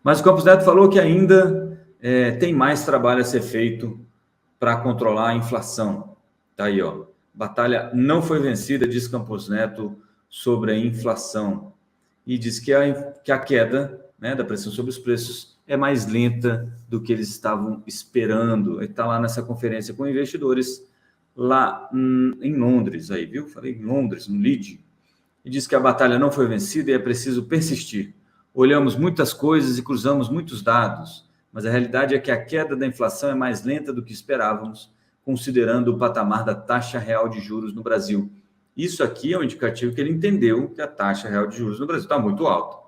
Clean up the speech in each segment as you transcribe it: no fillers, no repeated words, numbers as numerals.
Mas o Campos Neto falou que ainda tem mais trabalho a ser feito para controlar a inflação. Tá aí, ó. Batalha não foi vencida, diz Campos Neto sobre a inflação. E diz que a queda, né, da pressão sobre os preços é mais lenta do que eles estavam esperando. Ele está lá nessa conferência com investidores lá em Londres, aí, viu? Falei em Londres, no Leeds. E diz que a batalha não foi vencida e é preciso persistir. Olhamos muitas coisas e cruzamos muitos dados, mas a realidade é que a queda da inflação é mais lenta do que esperávamos, considerando o patamar da taxa real de juros no Brasil. Isso aqui é um indicativo que ele entendeu que a taxa real de juros no Brasil está muito alta.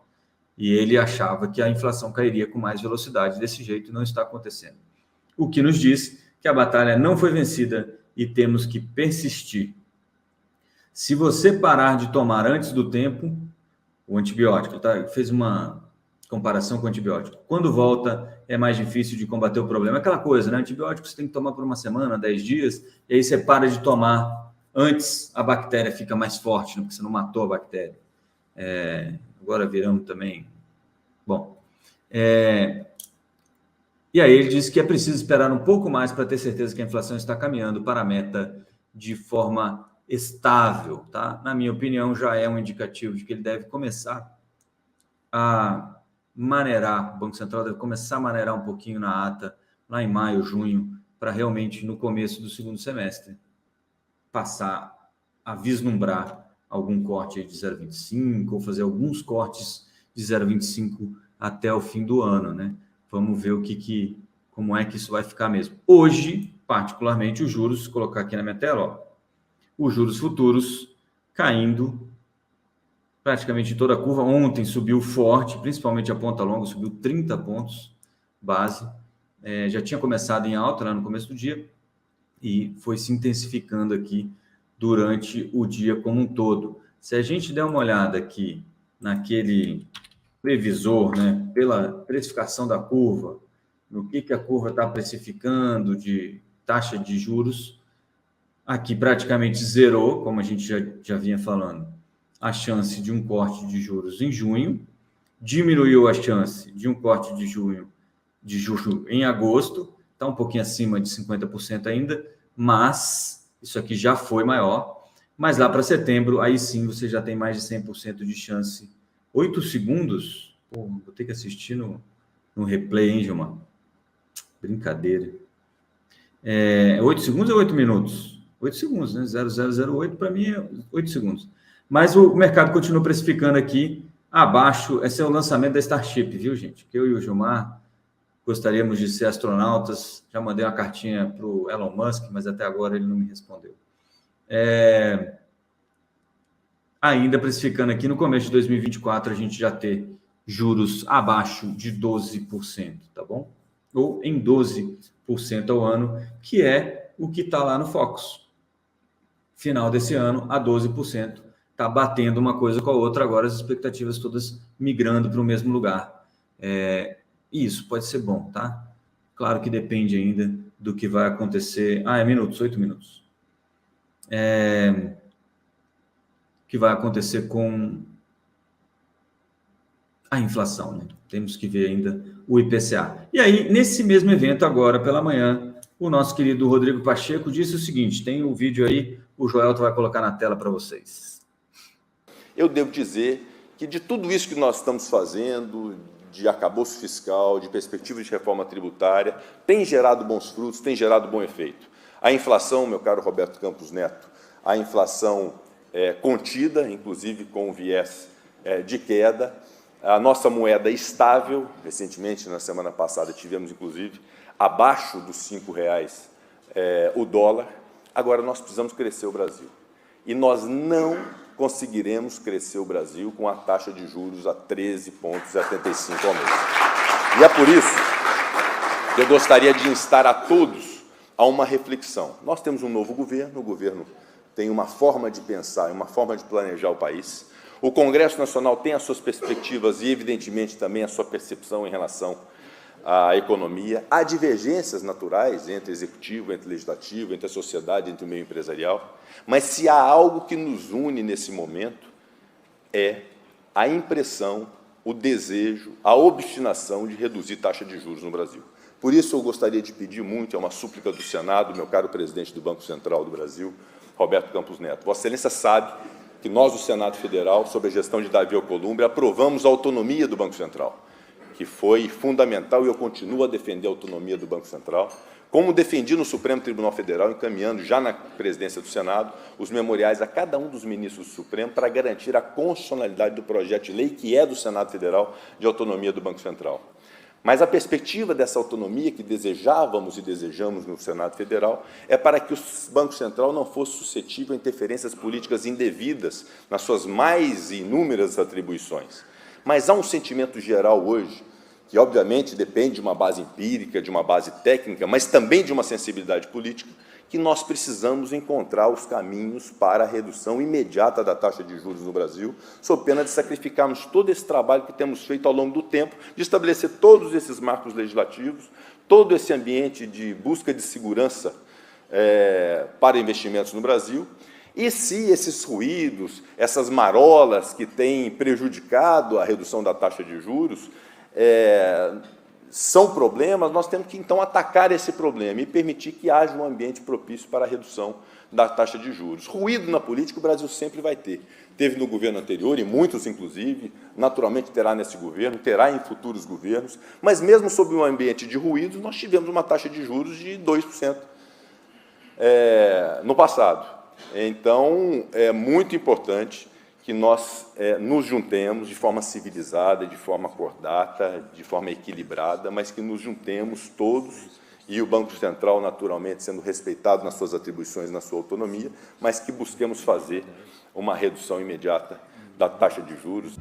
E ele achava que a inflação cairia com mais velocidade. Desse jeito não está acontecendo. O que nos diz que a batalha não foi vencida e temos que persistir. Se você parar de tomar antes do tempo o antibiótico, tá? Fez uma comparação com o antibiótico. Quando volta, é mais difícil de combater o problema. É aquela coisa, né? Antibiótico você tem que tomar por uma semana, 10 dias, e aí você para de tomar antes, a bactéria fica mais forte, né? Porque você não matou a bactéria. Agora viramos também... Bom, e aí ele disse que é preciso esperar um pouco mais para ter certeza que a inflação está caminhando para a meta de forma estável, tá? Na minha opinião, já é um indicativo de que ele deve começar a maneirar, o Banco Central deve começar a maneirar um pouquinho na ata, lá em maio, junho, para realmente, no começo do segundo semestre, passar a vislumbrar algum corte de 0,25 ou fazer alguns cortes de 0,25 até o fim do ano, né? Vamos ver como é que isso vai ficar mesmo. Hoje, particularmente, os juros, vou colocar aqui na minha tela, ó, os juros futuros caindo praticamente toda a curva. Ontem subiu forte, principalmente a ponta longa, subiu 30 pontos base. Já tinha começado em alta lá no começo do dia e foi se intensificando aqui durante o dia como um todo. Se a gente der uma olhada aqui naquele previsor, né, pela precificação da curva, no que a curva está precificando de taxa de juros, aqui praticamente zerou, como a gente já vinha falando, a chance de um corte de juros em junho, diminuiu a chance de um corte de juros em agosto, está um pouquinho acima de 50% ainda, mas isso aqui já foi maior. Mas lá para setembro, aí sim você já tem mais de 100% de chance. 8 segundos? Pô, vou ter que assistir no replay, hein, Gilmar? Brincadeira. 8 segundos ou 8 minutos? 8 segundos, né? 0008 para mim é 8 segundos. Mas o mercado continua precificando aqui abaixo. Esse é o lançamento da Starship, viu, gente? Que eu e o Gilmar gostaríamos de ser astronautas. Já mandei uma cartinha para o Elon Musk, mas até agora ele não me respondeu. Ainda precificando aqui no começo de 2024, a gente já ter juros abaixo de 12%, tá bom? Ou em 12% ao ano, que é o que está lá no Focus. Final desse ano, a 12%. Está batendo uma coisa com a outra, agora as expectativas todas migrando para o mesmo lugar. E isso pode ser bom, tá? Claro que depende ainda do que vai acontecer. 8 minutos. Que vai acontecer com a inflação, né? Temos que ver ainda o IPCA. E aí, nesse mesmo evento, agora pela manhã, o nosso querido Rodrigo Pacheco disse o seguinte, tem o vídeo aí, o Joelto vai colocar na tela para vocês. Eu devo dizer que de tudo isso que nós estamos fazendo, de arcabouço fiscal, de perspectiva de reforma tributária, tem gerado bons frutos, tem gerado bom efeito. A inflação, meu caro Roberto Campos Neto, a inflação contida, inclusive com viés de queda, a nossa moeda estável, recentemente, na semana passada, tivemos, inclusive, abaixo dos R$ 5,00 o dólar. Agora, nós precisamos crescer o Brasil. E nós não conseguiremos crescer o Brasil com a taxa de juros a 13,75 ao mês. E é por isso que eu gostaria de instar a todos a uma reflexão. Nós temos um novo governo, o governo tem uma forma de pensar, uma forma de planejar o país. O Congresso Nacional tem as suas perspectivas e, evidentemente, também a sua percepção em relação à economia. Há divergências naturais entre executivo, entre legislativo, entre a sociedade, entre o meio empresarial. Mas se há algo que nos une nesse momento, é a impressão, o desejo, a obstinação de reduzir taxa de juros no Brasil. Por isso, eu gostaria de pedir muito, é uma súplica do Senado, meu caro presidente do Banco Central do Brasil, Roberto Campos Neto. Vossa Excelência sabe que nós, do Senado Federal, sob a gestão de Davi Alcolumbre, aprovamos a autonomia do Banco Central, que foi fundamental, e eu continuo a defender a autonomia do Banco Central, como defendi no Supremo Tribunal Federal, encaminhando já na presidência do Senado os memoriais a cada um dos ministros do Supremo para garantir a constitucionalidade do projeto de lei que é do Senado Federal de autonomia do Banco Central. Mas a perspectiva dessa autonomia que desejávamos e desejamos no Senado Federal é para que o Banco Central não fosse suscetível a interferências políticas indevidas nas suas mais inúmeras atribuições. Mas há um sentimento geral hoje, que obviamente depende de uma base empírica, de uma base técnica, mas também de uma sensibilidade política, que nós precisamos encontrar os caminhos para a redução imediata da taxa de juros no Brasil, sob pena de sacrificarmos todo esse trabalho que temos feito ao longo do tempo, de estabelecer todos esses marcos legislativos, todo esse ambiente de busca de segurança para investimentos no Brasil. E se esses ruídos, essas marolas que têm prejudicado a redução da taxa de juros, são problemas, nós temos que, então, atacar esse problema e permitir que haja um ambiente propício para a redução da taxa de juros. Ruído na política o Brasil sempre vai ter. Teve no governo anterior, e muitos, inclusive, naturalmente terá nesse governo, terá em futuros governos, mas mesmo sob um ambiente de ruídos, nós tivemos uma taxa de juros de 2% no passado. Então, é muito importante que nós nos juntemos de forma civilizada, de forma acordada, de forma equilibrada, mas que nos juntemos todos, e o Banco Central, naturalmente, sendo respeitado nas suas atribuições, na sua autonomia, mas que busquemos fazer uma redução imediata da taxa de juros.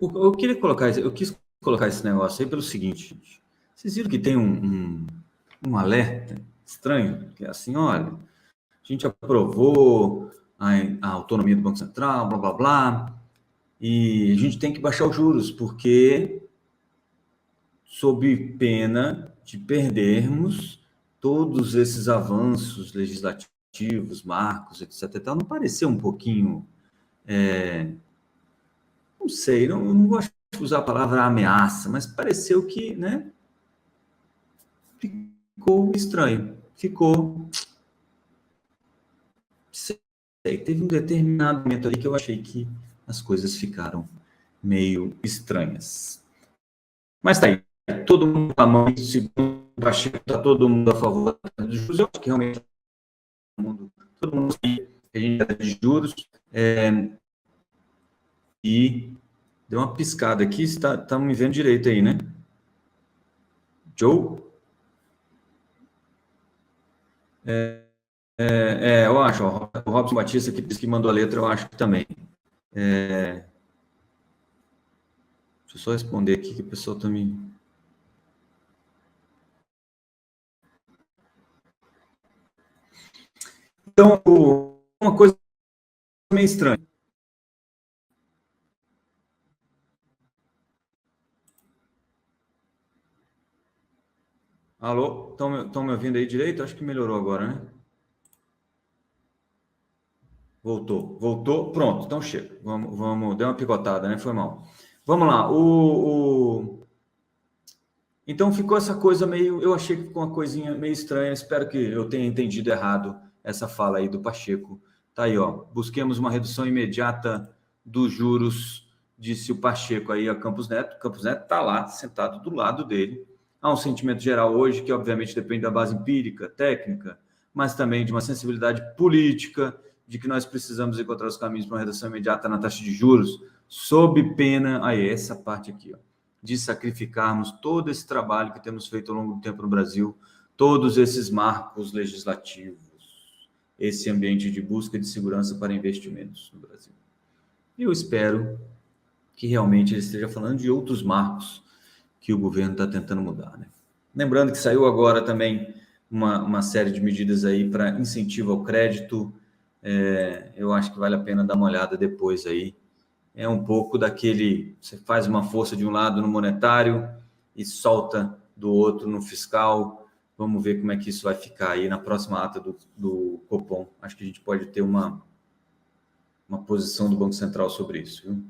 Eu quis colocar esse negócio aí pelo seguinte, gente. Vocês viram que tem um alerta estranho, que é assim, olha, a gente aprovou a autonomia do Banco Central, blá, blá, blá, e a gente tem que baixar os juros, porque sob pena de perdermos todos esses avanços legislativos, marcos, etc. E tal, não pareceu um pouquinho... não sei, não gosto de usar a palavra ameaça, mas pareceu que, né, ficou estranho, ficou... Sei, teve um determinado momento ali que eu achei que as coisas ficaram meio estranhas. Mas tá aí, todo mundo a mão, segundo o Pacheco, está todo mundo a favor dos juros. Eu acho que realmente todo mundo sabe que a gente está de juros. E deu uma piscada aqui, está me vendo direito aí, né? Joe? Eu acho, ó, o Robson Batista que disse que mandou a letra, eu acho que também. Deixa eu só responder aqui que o pessoal está me... Então, uma coisa meio estranha. Alô? Estão me ouvindo aí direito? Acho que melhorou agora, né? Voltou. Pronto, então chega. Vamos, deu uma picotada, né? Foi mal. Vamos lá. Então ficou essa coisa meio... Eu achei que ficou uma coisinha meio estranha. Espero que eu tenha entendido errado essa fala aí do Pacheco. Tá aí, ó. Busquemos uma redução imediata dos juros, disse o Pacheco aí a Campos Neto. Campos Neto está lá, sentado do lado dele. Há um sentimento geral hoje que, obviamente, depende da base empírica, técnica, mas também de uma sensibilidade política, de que nós precisamos encontrar os caminhos para uma redução imediata na taxa de juros, sob pena, aí essa parte aqui, ó, de sacrificarmos todo esse trabalho que temos feito ao longo do tempo no Brasil, todos esses marcos legislativos, esse ambiente de busca de segurança para investimentos no Brasil. E eu espero que realmente ele esteja falando de outros marcos que o governo está tentando mudar, né? Lembrando que saiu agora também uma série de medidas aí para incentivo ao crédito. Eu acho que vale a pena dar uma olhada depois aí é um pouco daquele, você faz uma força de um lado no monetário e solta do outro no fiscal. Vamos ver como é que isso vai ficar aí na próxima ata do Copom. Acho que a gente pode ter uma posição do Banco Central sobre isso, viu?